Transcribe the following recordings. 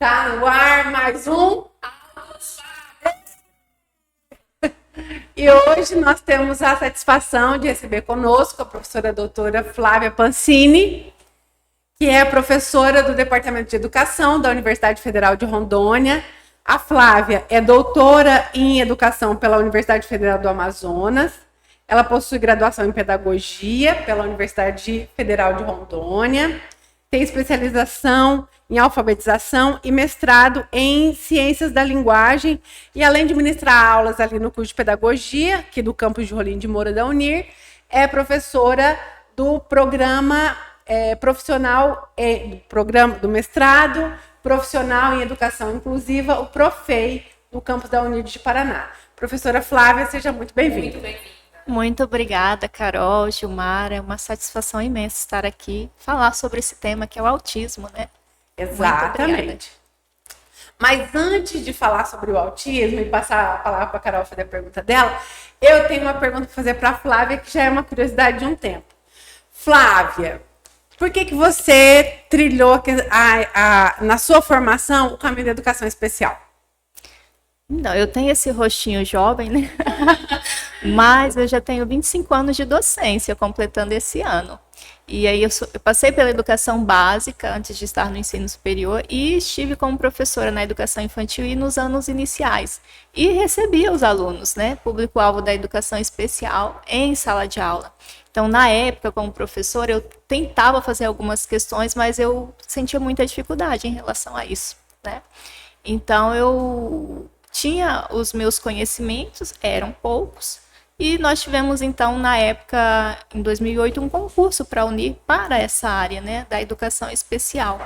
Tá no ar mais um. E hoje nós temos a satisfação de receber conosco a professora doutora Flávia Pancini, que é professora do Departamento de Educação da Universidade Federal de Rondônia. A Flávia é doutora em Educação pela Universidade Federal do Amazonas. Ela possui graduação em Pedagogia pela Universidade Federal de Rondônia. Tem especialização em alfabetização e mestrado em ciências da linguagem. E além de ministrar aulas ali no curso de pedagogia, aqui do campus de Rolim de Moura da Unir, é professora do programa profissional, do mestrado profissional em educação inclusiva, o PROFEI, no campus da Unir de Paraná. Professora Flávia, seja muito bem-vinda. Muito bem-vinda. Muito obrigada, Carol, Gilmar. É uma satisfação imensa estar aqui, falar sobre esse tema que é o autismo, né? Exatamente. Mas antes de falar sobre o autismo e passar a palavra para a Carol fazer a pergunta dela, eu tenho uma pergunta para fazer para a Flávia, que já é uma curiosidade de um tempo. Flávia, por que você trilhou na sua formação o caminho da educação especial? Não, eu tenho esse rostinho jovem, né? Mas eu já tenho 25 anos de docência, completando esse ano. E aí eu passei pela educação básica antes de estar no ensino superior e estive como professora na educação infantil e nos anos iniciais. E recebia os alunos, né? Público-alvo da educação especial em sala de aula. Então, na época, como professora, eu tentava fazer algumas questões, mas eu sentia muita dificuldade em relação a isso, né? Então, eu tinha os meus conhecimentos, eram poucos, e nós tivemos, então, na época, em 2008, um concurso para unir para essa área, né, da educação especial.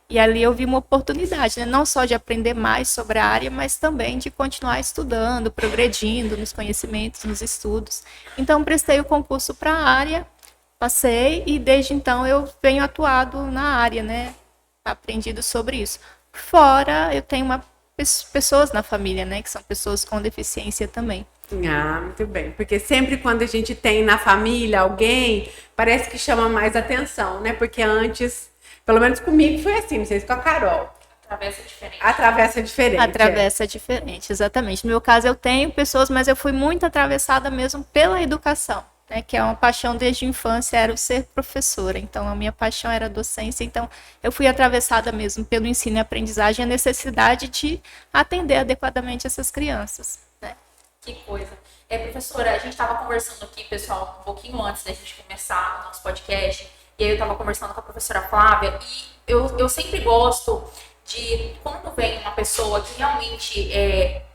E ali eu vi uma oportunidade, né, não só de aprender mais sobre a área, mas também de continuar estudando, progredindo nos conhecimentos, nos estudos. Então, prestei o concurso para a área, passei, e desde então eu venho atuado na área, né, aprendido sobre isso. Fora, eu tenho pessoas na família, né, que são pessoas com deficiência também. Ah, muito bem. Porque sempre quando a gente tem na família alguém, parece que chama mais atenção, né? Porque antes, pelo menos comigo foi assim, não sei se com a Carol. Atravessa diferente. Atravessa diferente. Atravessa diferente, exatamente. No meu caso, eu tenho pessoas, mas eu fui muito atravessada mesmo pela educação, né, que é uma paixão desde a infância, era o ser professora. Então, a minha paixão era a docência. Então, eu fui atravessada mesmo pelo ensino e aprendizagem, a necessidade de atender adequadamente essas crianças, né? Que coisa. Professora, a gente estava conversando aqui, pessoal, um pouquinho antes da gente começar o nosso podcast, e aí eu estava conversando com a professora Flávia, e eu sempre gosto de, quando vem uma pessoa que realmente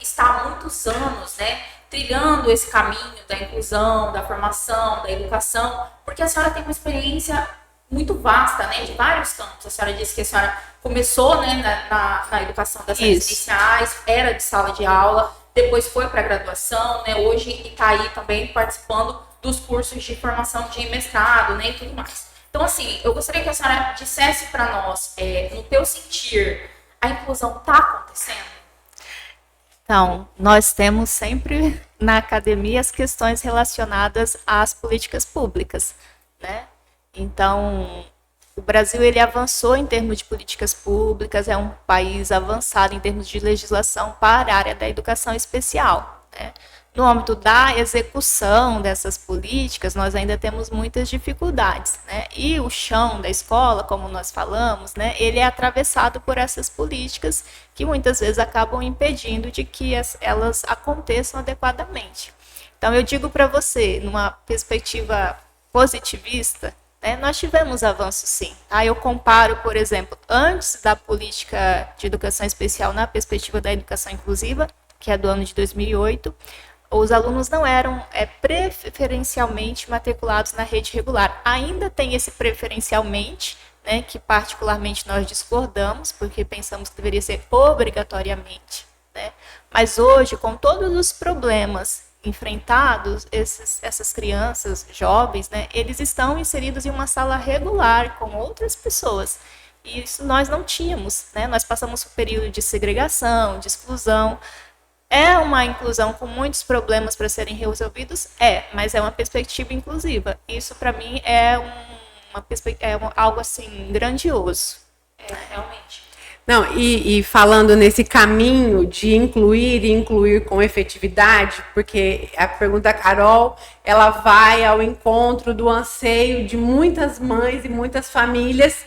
está há muitos anos, né, trilhando esse caminho da inclusão, da formação, da educação, porque a senhora tem uma experiência muito vasta, né, de vários campos. A senhora disse que a senhora começou, né, na educação das séries iniciais, era de sala de aula, depois foi para a graduação, né, hoje está aí também participando dos cursos de formação de mestrado, né, e tudo mais. Então, assim, eu gostaria que a senhora dissesse para nós, no teu sentir, a inclusão está acontecendo? Então, nós temos sempre na academia as questões relacionadas às políticas públicas, né? Então, o Brasil, ele avançou em termos de políticas públicas, é um país avançado em termos de legislação para a área da educação especial, né? No âmbito da execução dessas políticas, nós ainda temos muitas dificuldades, né? E o chão da escola, como nós falamos, né, ele é atravessado por essas políticas que muitas vezes acabam impedindo de que elas aconteçam adequadamente. Então, eu digo para você, numa perspectiva positivista, né, nós tivemos avanço sim. Tá? Eu comparo, por exemplo, antes da política de educação especial na perspectiva da educação inclusiva, que é do ano de 2008, os alunos não eram preferencialmente matriculados na rede regular. Ainda tem esse preferencialmente, né, que particularmente nós discordamos, porque pensamos que deveria ser obrigatoriamente, né? Mas hoje, com todos os problemas enfrentados, essas crianças, jovens, né, eles estão inseridos em uma sala regular com outras pessoas. E isso nós não tínhamos, né? Nós passamos por um período de segregação, de exclusão. É uma inclusão com muitos problemas para serem resolvidos? Mas é uma perspectiva inclusiva. Isso, para mim, é algo assim grandioso. Realmente. Não, e falando nesse caminho de incluir e incluir com efetividade, porque a pergunta da Carol, ela vai ao encontro do anseio de muitas mães e muitas famílias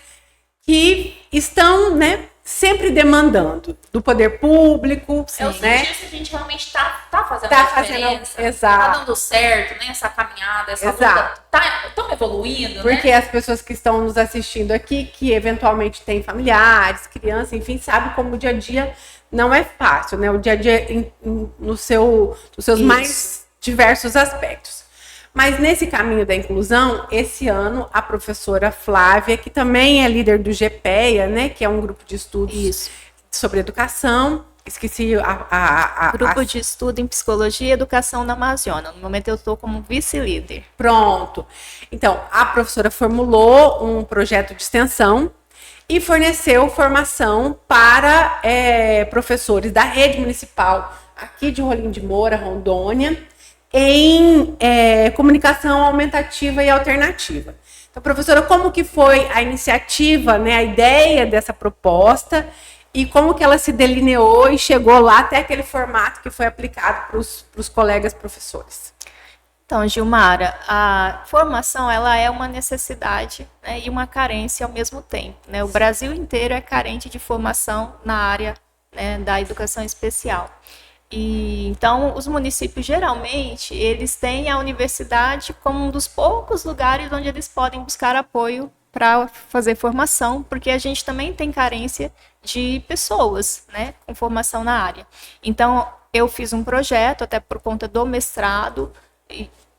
que estão, né, sempre demandando do poder público, É o né? sentir se a gente realmente tá fazendo Tá a fazendo, diferença, exato. tá dando certo, né? Essa caminhada, essa Exato. luta, estamos evoluindo, Porque né? as pessoas que estão nos assistindo aqui, que eventualmente têm familiares, crianças, enfim, sabem como o dia a dia não é fácil, né? O dia a dia nos seus Isso. mais diversos aspectos. Mas nesse caminho da inclusão, esse ano a professora Flávia, que também é líder do GPEA, né? Que é um grupo de estudos Isso. sobre educação. Esqueci Grupo de estudo em psicologia e educação na Amazônia. No momento eu estou como vice-líder. Pronto. Então, a professora formulou um projeto de extensão e forneceu formação para professores da rede municipal aqui de Rolim de Moura, Rondônia, em comunicação aumentativa e alternativa. Então, professora, como que foi a iniciativa, né, a ideia dessa proposta e como que ela se delineou e chegou lá até aquele formato que foi aplicado para os colegas professores? Então, Gilmara, a formação ela é uma necessidade, né, e uma carência ao mesmo tempo, né? O Brasil inteiro é carente de formação na área, né, da educação especial. E então os municípios geralmente eles têm a universidade como um dos poucos lugares onde eles podem buscar apoio para fazer formação, porque a gente também tem carência de pessoas, né, com formação na área. Então eu fiz um projeto até por conta do mestrado,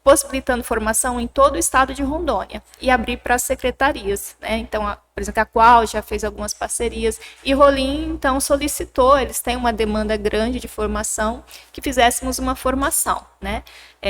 possibilitando formação em todo o estado de Rondônia e abrir para as secretarias, né? Então, por exemplo, a qual já fez algumas parcerias e Rolim, então, solicitou, eles têm uma demanda grande de formação, que fizéssemos uma formação, né?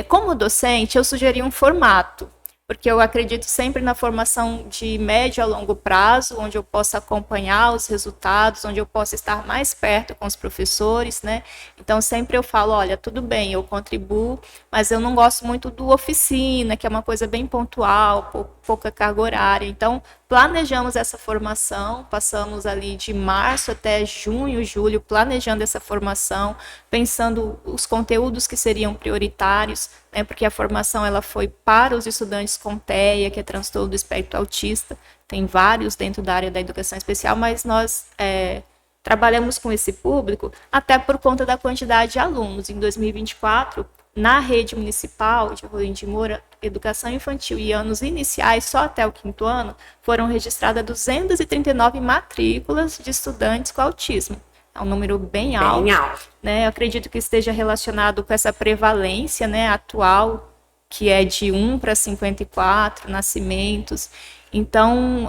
Como docente, eu sugeri um formato, porque eu acredito sempre na formação de médio a longo prazo, onde eu possa acompanhar os resultados, onde eu possa estar mais perto com os professores, né? Então, sempre eu falo, olha, tudo bem, eu contribuo, mas eu não gosto muito do oficina, que é uma coisa bem pontual, pouca carga horária. Então, planejamos essa formação, passamos ali de março até junho, julho, planejando essa formação, pensando os conteúdos que seriam prioritários, né, porque a formação ela foi para os estudantes com TEA, que é transtorno do espectro autista, tem vários dentro da área da educação especial, mas nós trabalhamos com esse público até por conta da quantidade de alunos. Em 2024, na rede municipal de Rolim de Moura, educação infantil e anos iniciais, só até o 5º ano, foram registradas 239 matrículas de estudantes com autismo. É um número bem alto. Bem alto. Né? Eu acredito que esteja relacionado com essa prevalência, né, atual, que é de 1 para 54 nascimentos. Então,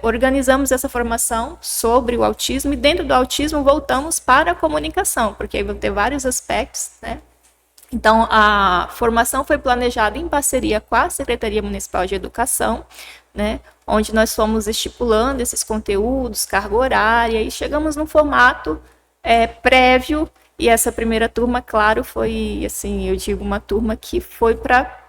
organizamos essa formação sobre o autismo e dentro do autismo voltamos para a comunicação, porque aí vão ter vários aspectos, né? Então, a formação foi planejada em parceria com a Secretaria Municipal de Educação, né, onde nós fomos estipulando esses conteúdos, carga horária, e chegamos num formato prévio, e essa primeira turma, claro, foi, assim, eu digo, uma turma que foi para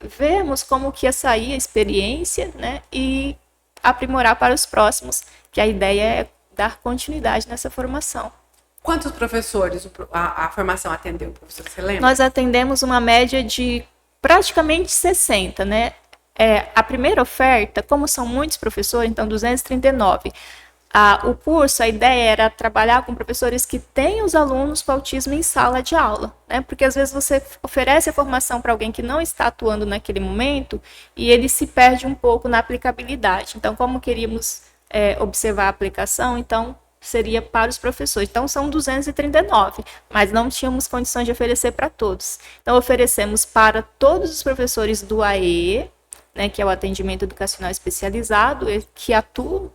vermos como que ia sair a experiência, né, e aprimorar para os próximos, que a ideia é dar continuidade nessa formação. Quantos professores a formação atendeu, professor? Você lembra? Nós atendemos uma média de praticamente 60, né? A primeira oferta, como são muitos professores, então 239. O curso, a ideia era trabalhar com professores que têm os alunos com autismo em sala de aula, né? Porque às vezes você oferece a formação para alguém que não está atuando naquele momento e ele se perde um pouco na aplicabilidade. Então, como queríamos observar a aplicação, então seria para os professores. Então, são 239, mas não tínhamos condições de oferecer para todos. Então, oferecemos para todos os professores do AE, né, que é o atendimento educacional especializado, que atuam,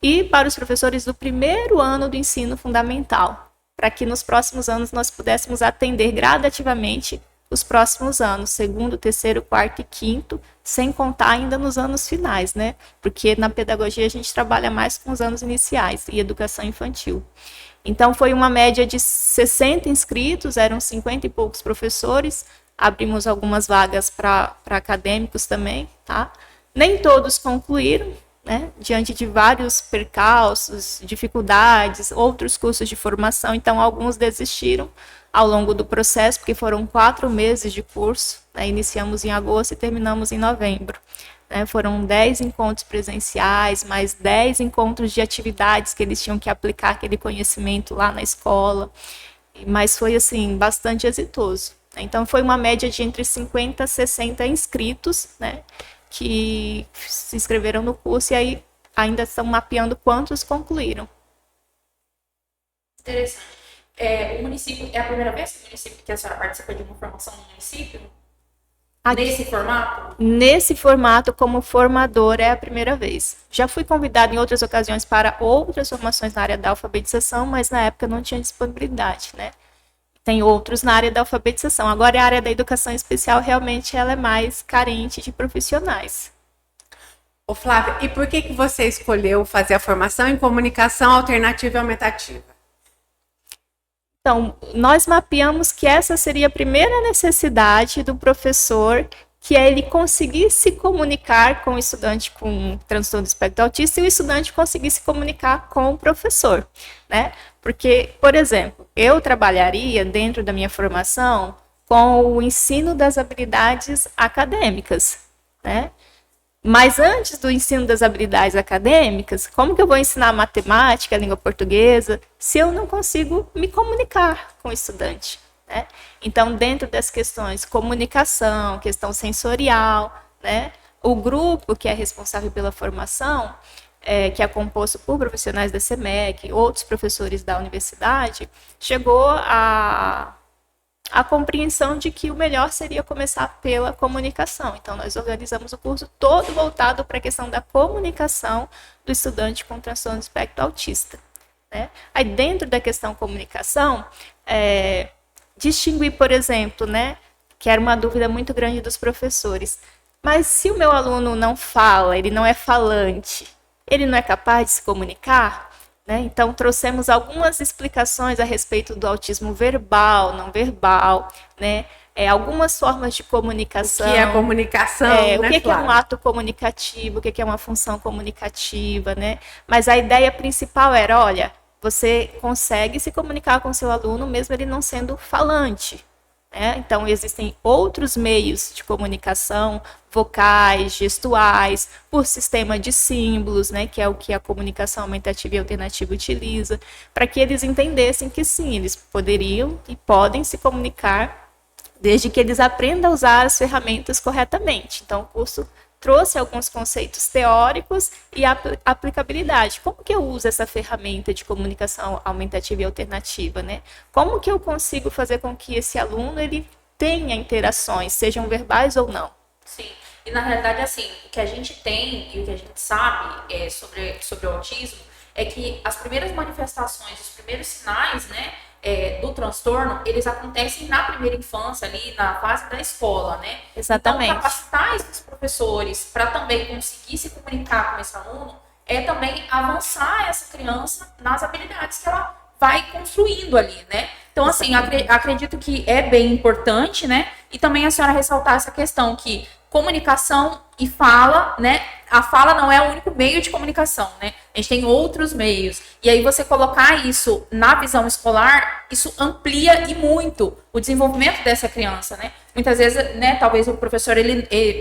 e para os professores do primeiro ano do ensino fundamental, para que nos próximos anos nós pudéssemos atender gradativamente os próximos anos, 2º, 3º, 4º e 5º, sem contar ainda nos anos finais, né? Porque na pedagogia a gente trabalha mais com os anos iniciais e educação infantil. Então foi uma média de 60 inscritos, eram 50 e poucos professores, abrimos algumas vagas para acadêmicos também, tá? Nem todos concluíram, né, diante de vários percalços, dificuldades, outros cursos de formação, então alguns desistiram ao longo do processo, porque foram 4 meses de curso, né, iniciamos em agosto e terminamos em novembro. Né, foram 10 encontros presenciais, mais 10 encontros de atividades que eles tinham que aplicar aquele conhecimento lá na escola, mas foi assim, bastante exitoso. Então foi uma média de entre 50 e 60 inscritos, né, que se inscreveram no curso e aí ainda estão mapeando quantos concluíram. Interessante. O município, é a primeira vez que o município que a senhora participa de uma formação no município? Nesse formato? Nesse formato, como formadora, é a primeira vez. Já fui convidada em outras ocasiões para outras formações na área da alfabetização, mas na época não tinha disponibilidade, né? Tem outros na área da alfabetização. Agora, a área da educação especial, realmente, ela é mais carente de profissionais. Ô, Flávia, e por que você escolheu fazer a formação em comunicação alternativa e aumentativa? Então, nós mapeamos que essa seria a primeira necessidade do professor, que é ele conseguir se comunicar com o estudante com transtorno do espectro autista e o estudante conseguir se comunicar com o professor, né? Porque, por exemplo, eu trabalharia dentro da minha formação com o ensino das habilidades acadêmicas, né? Mas antes do ensino das habilidades acadêmicas, como que eu vou ensinar matemática, língua portuguesa, se eu não consigo me comunicar com o estudante, né? Então, dentro das questões comunicação, questão sensorial, né? O grupo que é responsável pela formação, que é composto por profissionais da SEMEC, outros professores da universidade, chegou a compreensão de que o melhor seria começar pela comunicação. Então, nós organizamos o curso todo voltado para a questão da comunicação do estudante com transtorno do espectro autista, né? Aí, dentro da questão comunicação, distinguir, por exemplo, né, que era uma dúvida muito grande dos professores, mas se o meu aluno não fala, ele não é falante, ele não é capaz de se comunicar? Né? Então, trouxemos algumas explicações a respeito do autismo verbal, não verbal, né? Algumas formas de comunicação. O que é comunicação, né, o que é um ato comunicativo, o que é uma função comunicativa, né? Mas a ideia principal era, olha, você consegue se comunicar com seu aluno mesmo ele não sendo falante. Então, existem outros meios de comunicação, vocais, gestuais, por sistema de símbolos, né, que é o que a comunicação aumentativa e alternativa utiliza, para que eles entendessem que sim, eles poderiam e podem se comunicar, desde que eles aprendam a usar as ferramentas corretamente. Então, o curso trouxe alguns conceitos teóricos e aplicabilidade. Como que eu uso essa ferramenta de comunicação aumentativa e alternativa, né? Como que eu consigo fazer com que esse aluno ele tenha interações, sejam verbais ou não? Sim. E na realidade, assim, o que a gente tem e o que a gente sabe sobre o autismo é que as primeiras manifestações, os primeiros sinais, né, do transtorno, eles acontecem na primeira infância, ali na fase da escola, né? Exatamente. Então, capacitar esses professores para também conseguir se comunicar com esse aluno é também avançar essa criança nas habilidades que ela vai construindo ali, né? Então, assim, acredito que é bem importante, né? E também a senhora ressaltar essa questão que comunicação e fala, né? A fala não é o único meio de comunicação, né? A gente tem outros meios. E aí você colocar isso na visão escolar, isso amplia e muito o desenvolvimento dessa criança, né? Muitas vezes, né, talvez o professor,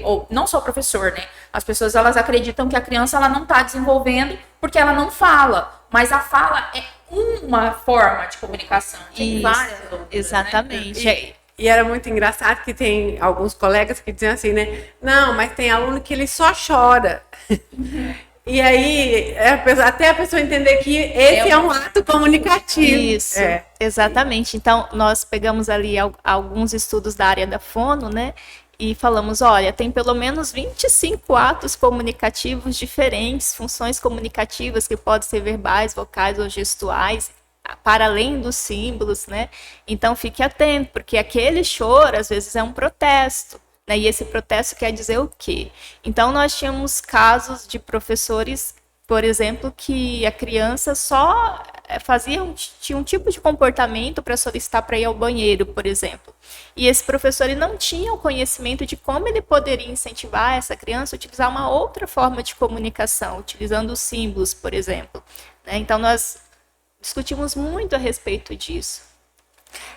ou não só o professor, né? As pessoas, elas acreditam que a criança, ela não está desenvolvendo porque ela não fala. Mas a fala é uma forma de comunicação. Tem várias outras, exatamente. Né? E era muito engraçado que tem alguns colegas que dizem assim, né? Não, mas tem aluno que ele só chora. E aí, até a pessoa entender que esse é um ato comunicativo. Isso, exatamente. Então, nós pegamos ali alguns estudos da área da fono, né? E falamos, olha, tem pelo menos 25 atos comunicativos diferentes, funções comunicativas que podem ser verbais, vocais ou gestuais, para além dos símbolos, né? Então, fique atento, porque aquele choro, às vezes, é um protesto, né? E esse protesto quer dizer o quê? Então, nós tínhamos casos de professores, por exemplo, que a criança só tinha um tipo de comportamento para solicitar para ir ao banheiro, por exemplo. E esse professor ele não tinha o conhecimento de como ele poderia incentivar essa criança a utilizar uma outra forma de comunicação, utilizando os símbolos, por exemplo. Né? Então, nós discutimos muito a respeito disso.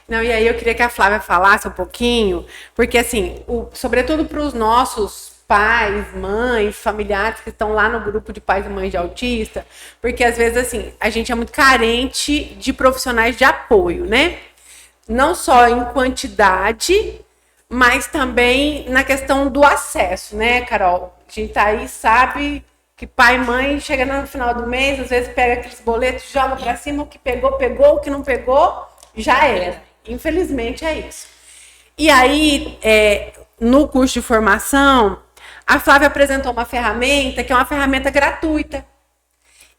Não, e aí eu queria que a Flávia falasse um pouquinho, porque assim, sobretudo para os nossos pais, mães, familiares que estão lá no grupo de pais e mães de autista, porque às vezes assim, a gente é muito carente de profissionais de apoio, né? Não só em quantidade, mas também na questão do acesso, né, Carol? A gente tá aí, sabe que pai e mãe chega no final do mês, às vezes pega aqueles boletos, joga para cima, o que pegou, o que não pegou, já era. Infelizmente é isso. E aí, no curso de formação, a Flávia apresentou uma ferramenta que é uma ferramenta gratuita.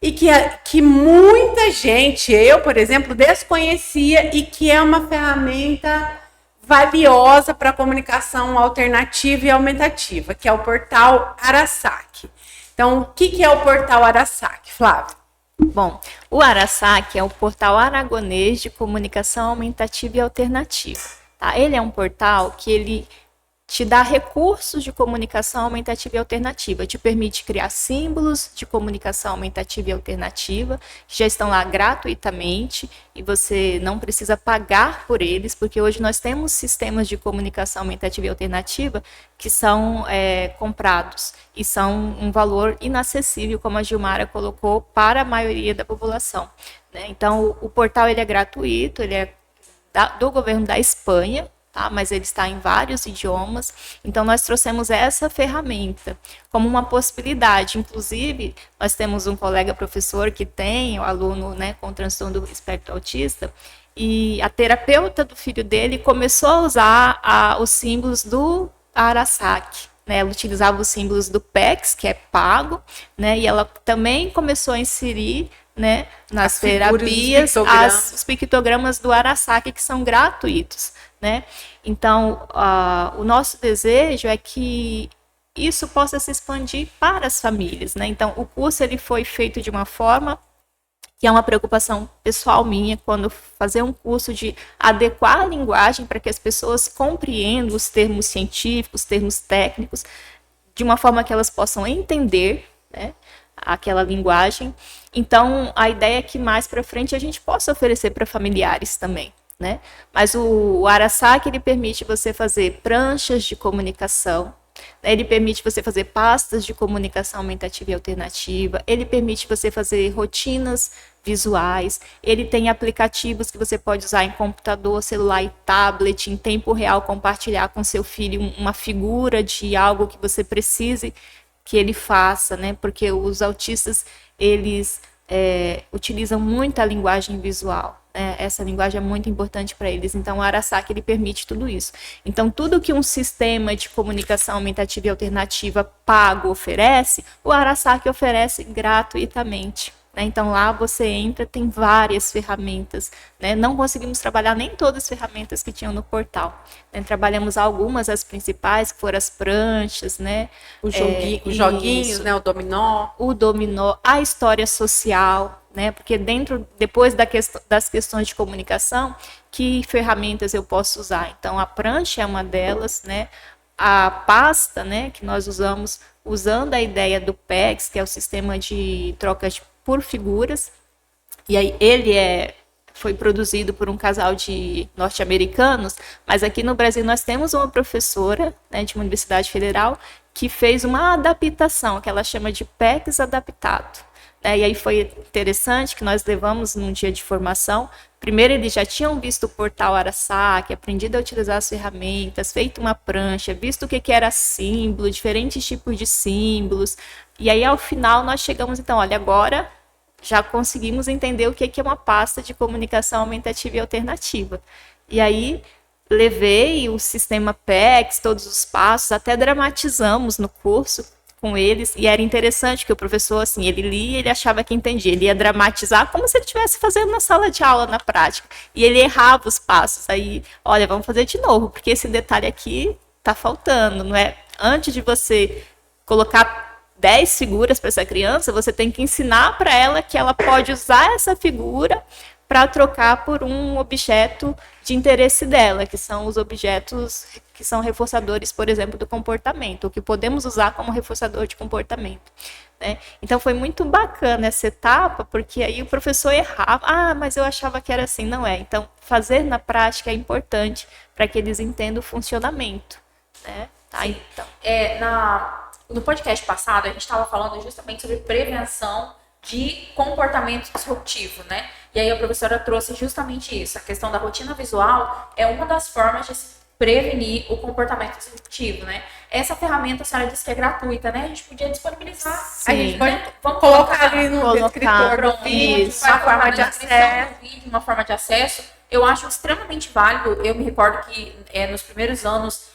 E que muita gente, eu, por exemplo, desconhecia e que é uma ferramenta valiosa para a comunicação alternativa e aumentativa, que é o portal Arasac. Então, o que é o portal Arasac, Flávia? Bom, o Arasac é o portal aragonês de comunicação aumentativa e alternativa. Tá? Ele é um portal que ele te dá recursos de comunicação aumentativa e alternativa, te permite criar símbolos de comunicação aumentativa e alternativa, que já estão lá gratuitamente e você não precisa pagar por eles, porque hoje nós temos sistemas de comunicação aumentativa e alternativa que são comprados e são um valor inacessível, como a Gilmara colocou, para a maioria da população. Né? Então, o portal ele é gratuito, ele é do governo da Espanha, tá? Mas ele está em vários idiomas. Então, nós trouxemos essa ferramenta como uma possibilidade. Inclusive, nós temos um colega professor que tem o aluno, né, com transtorno do espectro autista, e a terapeuta do filho dele começou a usar os símbolos do Arasac. Né, ela utilizava os símbolos do PEX, que é pago, né, e ela também começou a inserir, né, nas terapias os pictogramas do Arasac, que são gratuitos. Né? Então, o nosso desejo é que isso possa se expandir para as famílias. Né? Então, o curso ele foi feito de uma forma que é uma preocupação pessoal minha, quando fazer um curso de adequar a linguagem para que as pessoas compreendam os termos científicos, os termos técnicos, de uma forma que elas possam entender, né, aquela linguagem. Então, a ideia é que mais para frente a gente possa oferecer para familiares também. Né? Mas o Arasac ele permite você fazer pranchas de comunicação, né? Ele permite você fazer pastas de comunicação aumentativa e alternativa, ele permite você fazer rotinas visuais, ele tem aplicativos que você pode usar em computador, celular e tablet, em tempo real, compartilhar com seu filho uma figura de algo que você precise que ele faça, né? Porque os autistas, eles utilizam muito a linguagem visual. Essa linguagem é muito importante para eles. Então, o Arasac ele permite tudo isso. Então, tudo que um sistema de comunicação aumentativa e alternativa pago oferece, o Arasac oferece gratuitamente. Né? Então, lá você entra, tem várias ferramentas. Né? Não conseguimos trabalhar nem todas as ferramentas que tinham no portal. Né? Trabalhamos algumas, as principais, que foram as pranchas, né? Os joguinhos, né? O dominó, a história social. Né? Porque depois das questões de comunicação, que ferramentas eu posso usar? Então, a prancha é uma delas, né? A pasta, né, que nós usamos, usando a ideia do PEX, que é o sistema de troca por figuras, e aí ele foi produzido por um casal de norte-americanos, mas aqui no Brasil nós temos uma professora, né, de uma universidade federal que fez uma adaptação, que ela chama de PEX adaptado. E aí foi interessante que nós levamos num dia de formação. Primeiro eles já tinham visto o portal Arasac, aprendido a utilizar as ferramentas, feito uma prancha, visto o que era símbolo, diferentes tipos de símbolos. E aí ao final nós chegamos, então, olha, agora já conseguimos entender o que é uma pasta de comunicação aumentativa e alternativa. E aí levei o sistema PEX, todos os passos, até dramatizamos no curso com eles, e era interessante que o professor, assim, ele lia, ele achava que entendia, ele ia dramatizar como se ele estivesse fazendo na sala de aula, na prática, e ele errava os passos, aí, olha, vamos fazer de novo, porque esse detalhe aqui tá faltando, não é? Antes de você colocar 10 figuras para essa criança, você tem que ensinar para ela que ela pode usar essa figura para trocar por um objeto de interesse dela, que são os objetos que são reforçadores, por exemplo, do comportamento, o que podemos usar como reforçador de comportamento. Né? Então foi muito bacana essa etapa, porque aí o professor errava, mas eu achava que era assim, não é. Então fazer na prática é importante para que eles entendam o funcionamento. Né? Tá, então. No podcast passado, a gente estava falando justamente sobre prevenção de comportamento disruptivo, né? E aí a professora trouxe justamente isso. A questão da rotina visual é uma das formas de se prevenir o comportamento disruptivo, né? Essa ferramenta, a senhora disse que é gratuita, né? A gente podia disponibilizar. Sim. A gente pode Vamos colocar ali no descritor do vídeo, uma forma de acesso. Uma forma de acesso. Eu acho extremamente válido. Eu me recordo que nos primeiros anos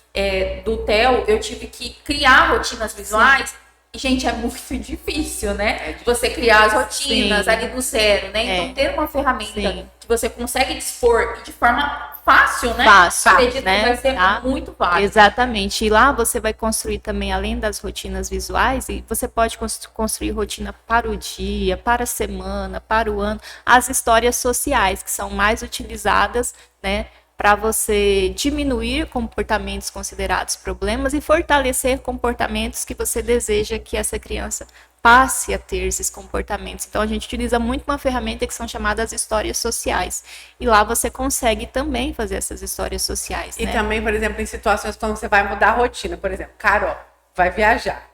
do TEL, eu tive que criar rotinas visuais. Sim. E, gente, é muito difícil, né? Você criar as rotinas ali do zero, né? Então, ter uma ferramenta que você consegue dispor e de forma fácil, né? Acredito, né? Que vai ser muito válido. Exatamente. E lá você vai construir também, além das rotinas visuais, e você pode construir rotina para o dia, para a semana, para o ano, as histórias sociais, que são mais utilizadas, né? Para você diminuir comportamentos considerados problemas e fortalecer comportamentos que você deseja que essa criança passe a ter esses comportamentos. Então, a gente utiliza muito uma ferramenta que são chamadas histórias sociais. E lá você consegue também fazer essas histórias sociais. E também, por exemplo, em situações quando você vai mudar a rotina. Por exemplo, Carol vai viajar.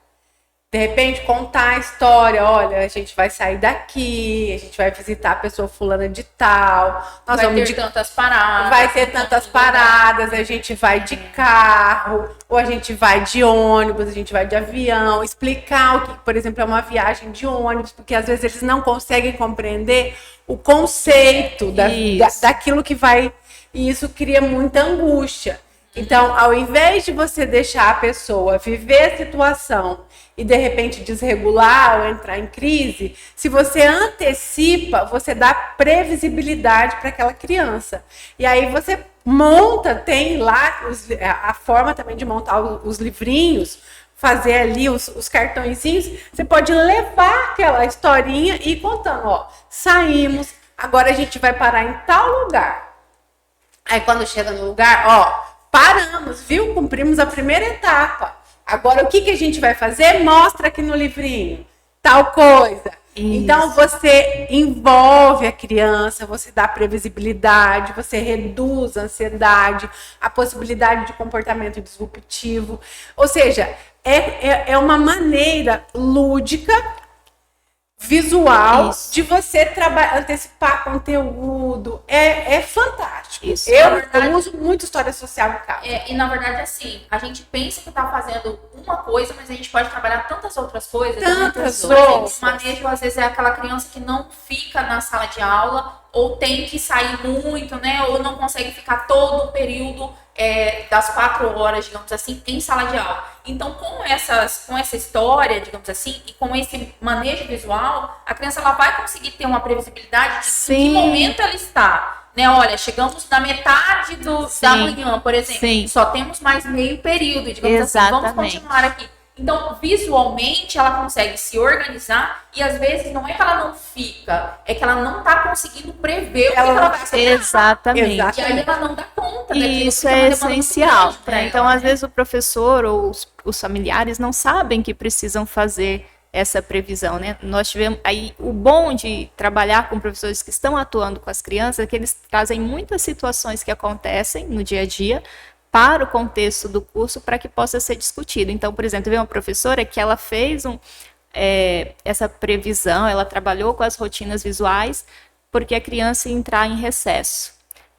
De repente, contar a história, olha, a gente vai sair daqui, a gente vai visitar a pessoa fulana de tal. Nós vamos ter tantas paradas. Vai ter tantas paradas, a gente vai de carro, ou a gente vai de ônibus, a gente vai de avião. Explicar o que, por exemplo, é uma viagem de ônibus, porque às vezes eles não conseguem compreender o conceito daquilo que vai... E isso cria muita angústia. Então, ao invés de você deixar a pessoa viver a situação e de repente desregular ou entrar em crise, se você antecipa, você dá previsibilidade para aquela criança. E aí você monta, tem lá a forma também de montar os livrinhos, fazer ali os cartõezinhos. Você pode levar aquela historinha e ir contando, ó, saímos, agora a gente vai parar em tal lugar. Aí quando chega no lugar, ó, paramos, viu? Cumprimos a primeira etapa. Agora, o que a gente vai fazer? Mostra aqui no livrinho. Tal coisa. Isso. Então, você envolve a criança, você dá previsibilidade, você reduz a ansiedade, a possibilidade de comportamento disruptivo. Ou seja, é uma maneira lúdica, visual, de você antecipar conteúdo. É fantástico. Isso, eu uso muito história social em casa. E na verdade, assim, a gente pensa que está fazendo uma coisa, mas a gente pode trabalhar tantas outras coisas. Tantas outras. O manejo, às vezes, é aquela criança que não fica na sala de aula, ou tem que sair muito, né? Ou não consegue ficar todo o período das 4 horas, digamos assim, em sala de aula. Então, com essa história, digamos assim, e com esse manejo visual, a criança ela vai conseguir ter uma previsibilidade de em que momento ela está. Né? Olha, chegamos na metade da manhã, por exemplo. Só temos mais meio período, digamos assim. Vamos continuar aqui. Então, visualmente, ela consegue se organizar e, às vezes, não é que ela não fica, é que ela não está conseguindo prever o que ela vai fazer. Exatamente. E aí ela não dá conta. E isso é essencial. Então, às vezes, o professor ou os familiares não sabem que precisam fazer essa previsão, né? Nós tivemos aí o bom de trabalhar com professores que estão atuando com as crianças é que eles trazem muitas situações que acontecem no dia a dia para o contexto do curso para que possa ser discutido. Então, por exemplo, teve uma professora que ela fez essa previsão, ela trabalhou com as rotinas visuais porque a criança ia entrar em recesso,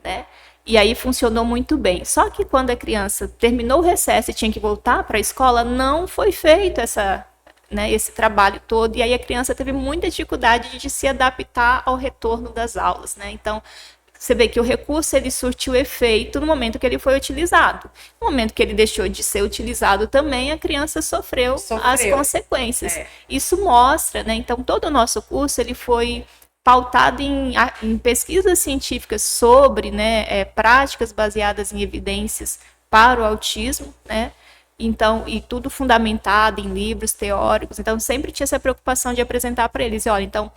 né? E aí funcionou muito bem. Só que quando a criança terminou o recesso e tinha que voltar para a escola, não foi feito esse trabalho todo, e aí a criança teve muita dificuldade de se adaptar ao retorno das aulas, né? Então, você vê que o recurso ele surtiu efeito no momento que ele foi utilizado. No momento que ele deixou de ser utilizado também, a criança sofreu. As consequências. Isso mostra, né? Então, todo o nosso curso ele foi pautado em pesquisas científicas sobre práticas baseadas em evidências para o autismo, né? Então, e tudo fundamentado em livros teóricos. Então, sempre tinha essa preocupação de apresentar para eles. E olha, então,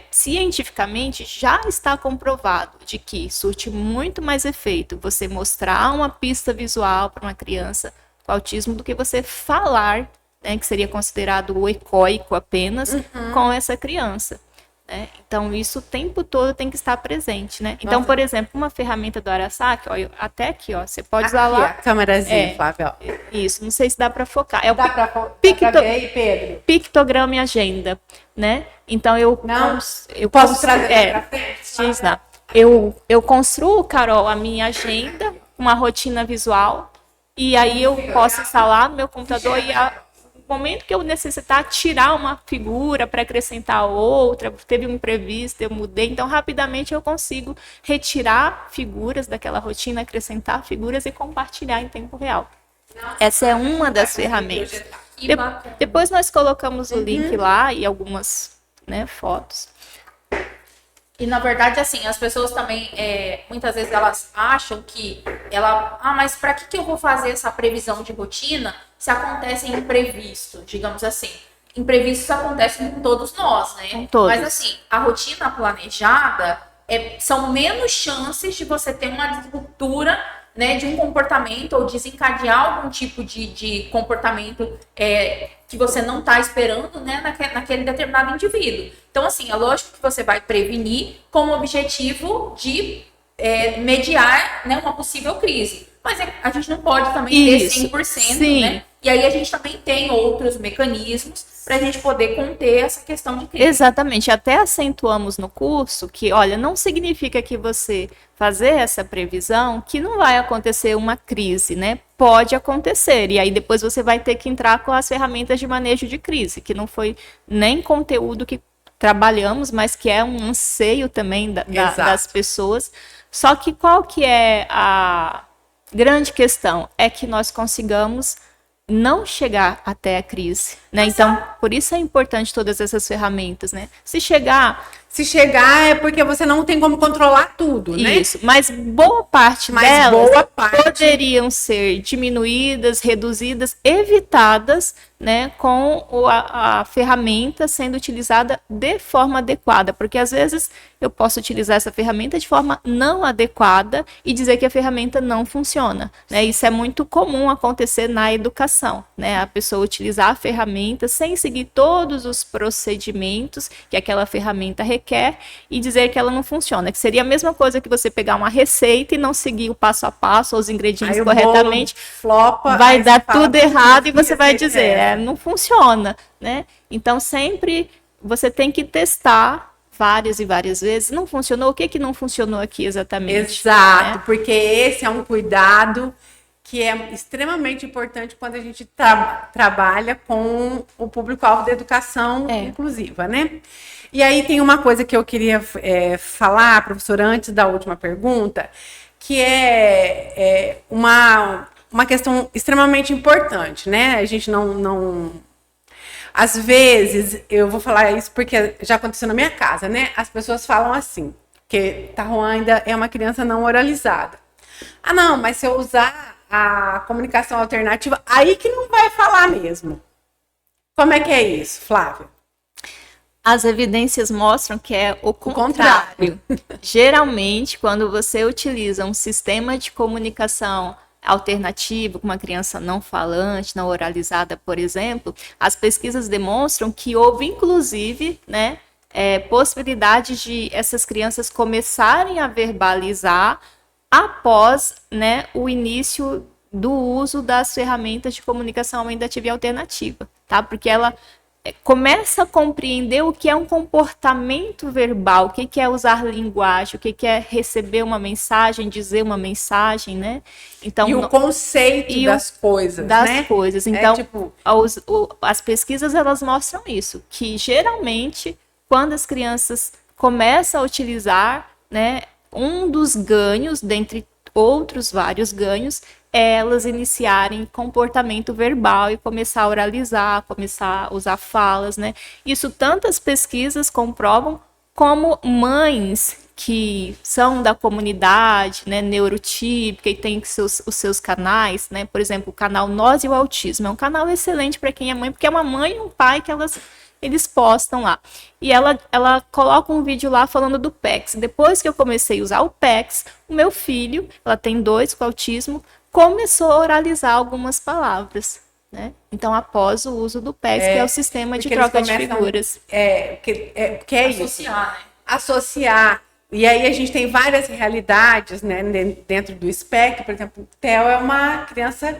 cientificamente já está comprovado de que surte muito mais efeito você mostrar uma pista visual para uma criança com autismo do que você falar, né, que seria considerado o ecoico apenas, com essa criança. Né? Então, isso o tempo todo tem que estar presente, né? Então, por exemplo, uma ferramenta do Arasaki, ó, até aqui, ó, você pode usar lá. A câmerazinha, Flávia. Ó. Isso, não sei se dá para focar. É o dá para ver aí, Pedro? Pictograma e agenda, né? Então, eu posso trazer para frente? Eu construo, Carol, a minha agenda, uma rotina visual, e aí eu posso instalar no meu computador e no momento que eu necessitar tirar uma figura para acrescentar outra, teve um imprevisto, eu mudei, então rapidamente eu consigo retirar figuras daquela rotina, acrescentar figuras e compartilhar em tempo real. Essa é uma das ferramentas. Depois nós colocamos o link lá e algumas, né, fotos. E, na verdade, assim, as pessoas também, muitas vezes elas acham que mas para que eu vou fazer essa previsão de rotina se acontecem imprevistos, digamos assim. Imprevistos acontecem com todos nós, né? Com todos. Mas, assim, a rotina planejada são menos chances de você ter uma ruptura, né, de um comportamento ou desencadear algum tipo de comportamento que você não está esperando, né, naquele determinado indivíduo. Então, assim, é lógico que você vai prevenir com o objetivo de mediar, né, uma possível crise. Mas a gente não pode também ter 100%, sim, né? E aí a gente também tem outros mecanismos para a gente poder conter essa questão de crise. Exatamente. Até acentuamos no curso que, olha, não significa que você fazer essa previsão que não vai acontecer uma crise, né? Pode acontecer. E aí depois você vai ter que entrar com as ferramentas de manejo de crise, que não foi nem conteúdo que trabalhamos, mas que é um anseio também das pessoas. Só que qual que é a grande questão? É que nós consigamos não chegar até a crise, né? Então, por isso é importante todas essas ferramentas, né? Se chegar é porque você não tem como controlar tudo, né? Isso, mas boa parte delas poderiam ser diminuídas, reduzidas, evitadas, né, com a ferramenta sendo utilizada de forma adequada, porque às vezes eu posso utilizar essa ferramenta de forma não adequada e dizer que a ferramenta não funciona, né? Isso é muito comum acontecer na educação, né? A pessoa utilizar a ferramenta sem seguir todos os procedimentos que aquela ferramenta requer e dizer que ela não funciona, que seria a mesma coisa que você pegar uma receita e não seguir o passo a passo, os ingredientes corretamente, flopa, vai dar tudo errado e você vai dizer, não funciona, né? Então sempre você tem que testar várias e várias vezes. Não funcionou? O que não funcionou aqui exatamente? Exato, né? Porque esse é um cuidado que é extremamente importante quando a gente trabalha com o público-alvo da educação inclusiva, né? E aí tem uma coisa que eu queria falar, professora, antes da última pergunta, que é uma questão extremamente importante, né? A gente não... Às vezes, eu vou falar isso porque já aconteceu na minha casa, né? As pessoas falam assim, que Tahoan ainda é uma criança não oralizada. Ah, não, mas se eu usar a comunicação alternativa, aí que não vai falar mesmo. Como é que é isso, Flávia? As evidências mostram que é o contrário. Geralmente, quando você utiliza um sistema de comunicação alternativo com uma criança não falante, não oralizada, por exemplo, as pesquisas demonstram que houve, inclusive, né, possibilidade de essas crianças começarem a verbalizar após, né, o início do uso das ferramentas de comunicação aumentativa e alternativa, tá? Porque ela começa a compreender o que é um comportamento verbal, o que é usar linguagem, o que é receber uma mensagem, dizer uma mensagem, né? Então, e o conceito das coisas, das coisas. Então, as pesquisas, elas mostram isso, que geralmente, quando as crianças começam a utilizar, né, um dos ganhos, dentre outros vários ganhos, elas iniciarem comportamento verbal e começar a oralizar, começar a usar falas, né? Isso tantas pesquisas comprovam, como mães que são da comunidade, né, neurotípica e tem os seus canais, né? Por exemplo, o canal Nós e o Autismo. É um canal excelente para quem é mãe, porque é uma mãe e um pai que eles postam lá. E ela coloca um vídeo lá falando do PECS. Depois que eu comecei a usar o PECS, o meu filho, ela tem 2 com autismo, começou a oralizar algumas palavras, né? Então, após o uso do PECS, que é o sistema de troca de figuras. Porque é isso. Associar, né? Associar. E aí a gente tem várias realidades, né, dentro do espectro. Por exemplo, o Theo é uma criança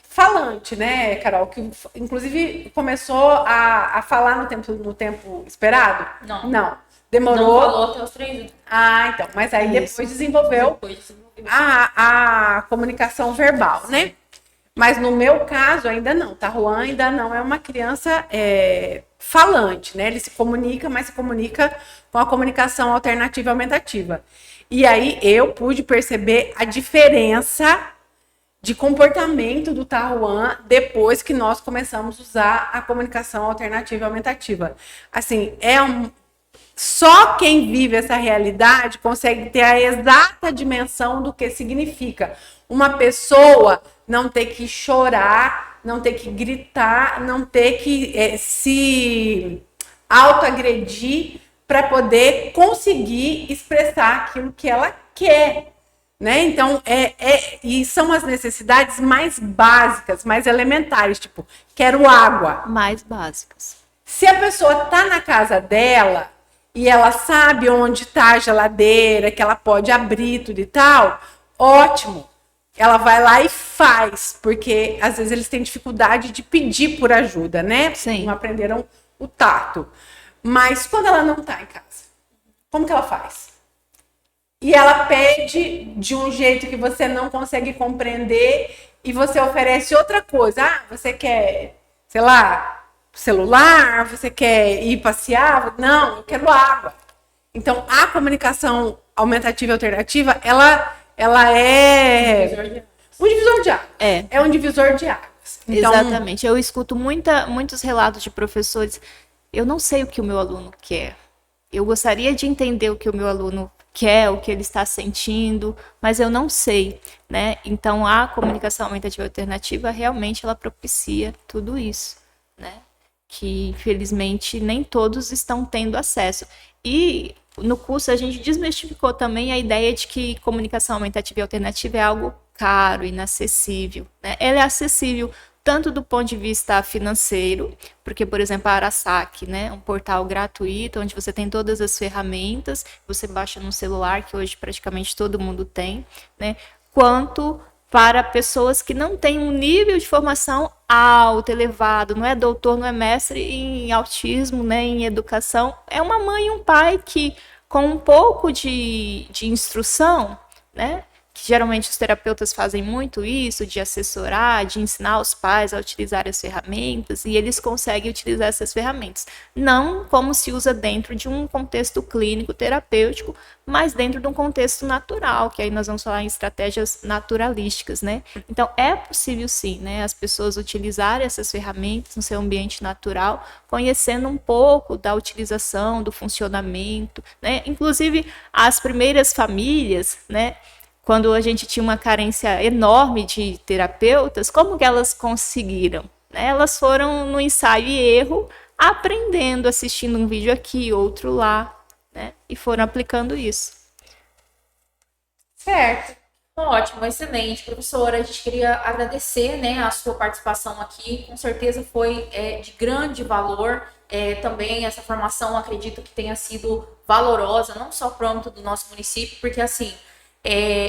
falante, né, Carol? Que inclusive começou a falar no tempo esperado? Não. Demorou. Não falou até os 3 anos. Ah, então. Mas aí depois desenvolveu a comunicação verbal, né? Mas no meu caso ainda não. Tahuan ainda não é uma criança falante, né? Ele se comunica, mas se comunica com a comunicação alternativa e aumentativa. E aí eu pude perceber a diferença de comportamento do Tahuan depois que nós começamos a usar a comunicação alternativa e aumentativa. Assim, só quem vive essa realidade consegue ter a exata dimensão do que significa uma pessoa não ter que chorar, não ter que gritar, não ter que se autoagredir para poder conseguir expressar aquilo que ela quer, né? Então, e são as necessidades mais básicas, mais elementares, tipo, quero água. Mais básicas. Se a pessoa tá na casa dela e ela sabe onde tá a geladeira, que ela pode abrir tudo e tal, ótimo. Ela vai lá e faz, porque às vezes eles têm dificuldade de pedir por ajuda, né? Sim. Não aprenderam o tato. Mas quando ela não tá em casa, como que ela faz? E ela pede de um jeito que você não consegue compreender e você oferece outra coisa. Ah, você quer, sei lá, celular? Você quer ir passear? Não, eu quero água. Então, a comunicação aumentativa e alternativa, ela é um divisor de águas. É um divisor de águas. Então, exatamente. Eu escuto muitos relatos de professores. Eu não sei o que o meu aluno quer. Eu gostaria de entender o que o meu aluno quer, o que ele está sentindo, mas eu não sei, né? Então, a comunicação aumentativa alternativa, realmente, ela propicia tudo isso, né? Que, infelizmente, nem todos estão tendo acesso. E, no curso, a gente desmistificou também a ideia de que comunicação aumentativa e alternativa é algo caro, inacessível, né? Ela é acessível tanto do ponto de vista financeiro, porque, por exemplo, a Arasaki, né, um portal gratuito, onde você tem todas as ferramentas, você baixa no celular, que hoje praticamente todo mundo tem, né, quanto para pessoas que não têm um nível de formação alto, elevado, não é doutor, não é mestre em autismo, né, em educação, é uma mãe e um pai que, com um pouco de instrução, né, que geralmente os terapeutas fazem muito isso, de assessorar, de ensinar os pais a utilizar as ferramentas, e eles conseguem utilizar essas ferramentas. Não como se usa dentro de um contexto clínico, terapêutico, mas dentro de um contexto natural, que aí nós vamos falar em estratégias naturalísticas, né? Então, é possível sim, né, as pessoas utilizarem essas ferramentas no seu ambiente natural, conhecendo um pouco da utilização, do funcionamento, né? Inclusive, as primeiras famílias, né, quando a gente tinha uma carência enorme de terapeutas, como que elas conseguiram? Elas foram no ensaio e erro, aprendendo, assistindo um vídeo aqui, outro lá, né? E foram aplicando isso. Certo. Ótimo, excelente, professora. A gente queria agradecer, né, a sua participação aqui. Com certeza foi de grande valor. Também essa formação, acredito que tenha sido valorosa, não só para o âmbito do nosso município, porque assim,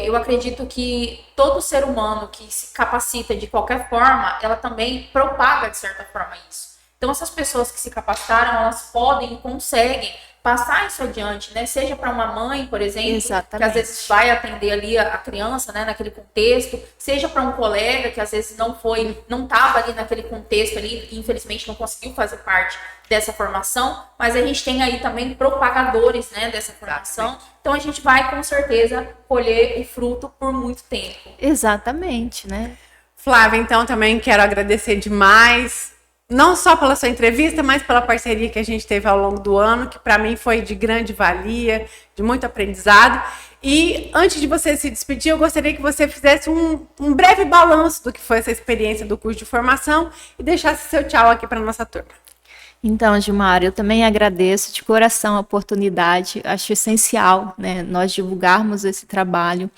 eu acredito que todo ser humano que se capacita de qualquer forma, ela também propaga de certa forma isso. Então, essas pessoas que se capacitaram, elas podem e conseguem passar isso adiante, né? Seja para uma mãe, por exemplo, exatamente, que às vezes vai atender ali a criança, né, naquele contexto, seja para um colega que às vezes não estava ali naquele contexto ali, e infelizmente não conseguiu fazer parte dessa formação, mas a gente tem aí também propagadores, né, dessa formação. Exatamente. Então a gente vai com certeza colher o fruto por muito tempo. Exatamente, né? Flávia, então também quero agradecer demais. não só pela sua entrevista, mas pela parceria que a gente teve ao longo do ano, que para mim foi de grande valia, de muito aprendizado. E antes de você se despedir, eu gostaria que você fizesse um breve balanço do que foi essa experiência do curso de formação e deixasse seu tchau aqui para a nossa turma. Então, Gilmar, eu também agradeço de coração a oportunidade, acho essencial, né, nós divulgarmos esse trabalho.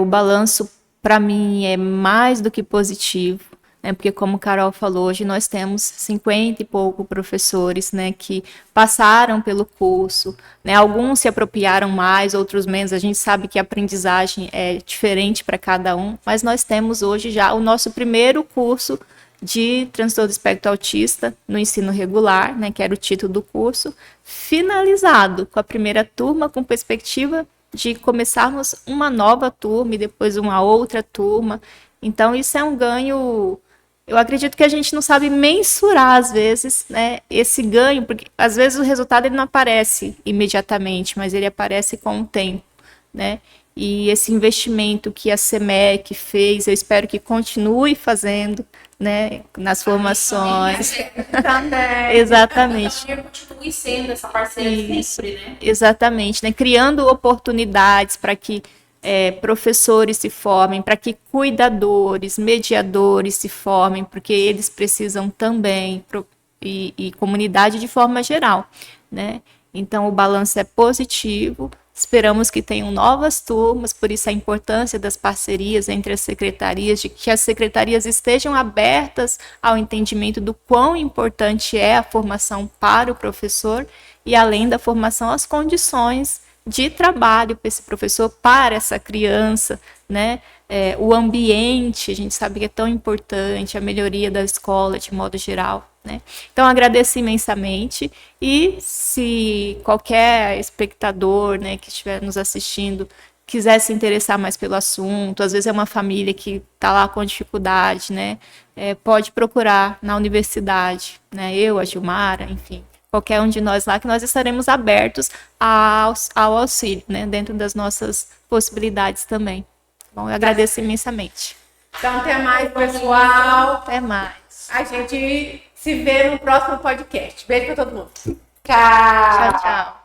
O balanço, para mim, é mais do que positivo, né, porque, como Carol falou, hoje nós temos 50 e pouco professores, né, que passaram pelo curso, né, alguns se apropriaram mais, outros menos, a gente sabe que a aprendizagem é diferente para cada um, mas nós temos hoje já o nosso primeiro curso de transtorno do espectro autista no ensino regular, né, que era o título do curso, finalizado com a primeira turma, com perspectiva de começarmos uma nova turma e depois uma outra turma. Então, isso é um ganho, eu acredito que a gente não sabe mensurar, às vezes, né, esse ganho, porque às vezes o resultado ele não aparece imediatamente, mas ele aparece com o tempo, né? E esse investimento que a SEMEC fez, eu espero que continue fazendo, né, nas formações. Também. Exatamente. Que continue sendo essa parceria sempre, né? Exatamente, né? Criando oportunidades para que professores se formem, para que cuidadores, mediadores se formem, porque eles precisam também, e comunidade de forma geral, né? Então, o balanço é positivo. Esperamos que tenham novas turmas, por isso a importância das parcerias entre as secretarias, de que as secretarias estejam abertas ao entendimento do quão importante é a formação para o professor e, além da formação, as condições de trabalho para esse professor, para essa criança, né? O ambiente, a gente sabe que é tão importante, a melhoria da escola de modo geral, né? Então, agradeço imensamente e se qualquer espectador, né, que estiver nos assistindo quiser se interessar mais pelo assunto, às vezes é uma família que está lá com dificuldade, né, pode procurar na universidade, né, eu, a Gilmara, enfim, qualquer um de nós lá, que nós estaremos abertos ao auxílio, né, dentro das nossas possibilidades também. Bom, eu agradeço imensamente. Então, até mais, pessoal. Até mais. A gente se vê no próximo podcast. Beijo pra todo mundo. Tchau, tchau.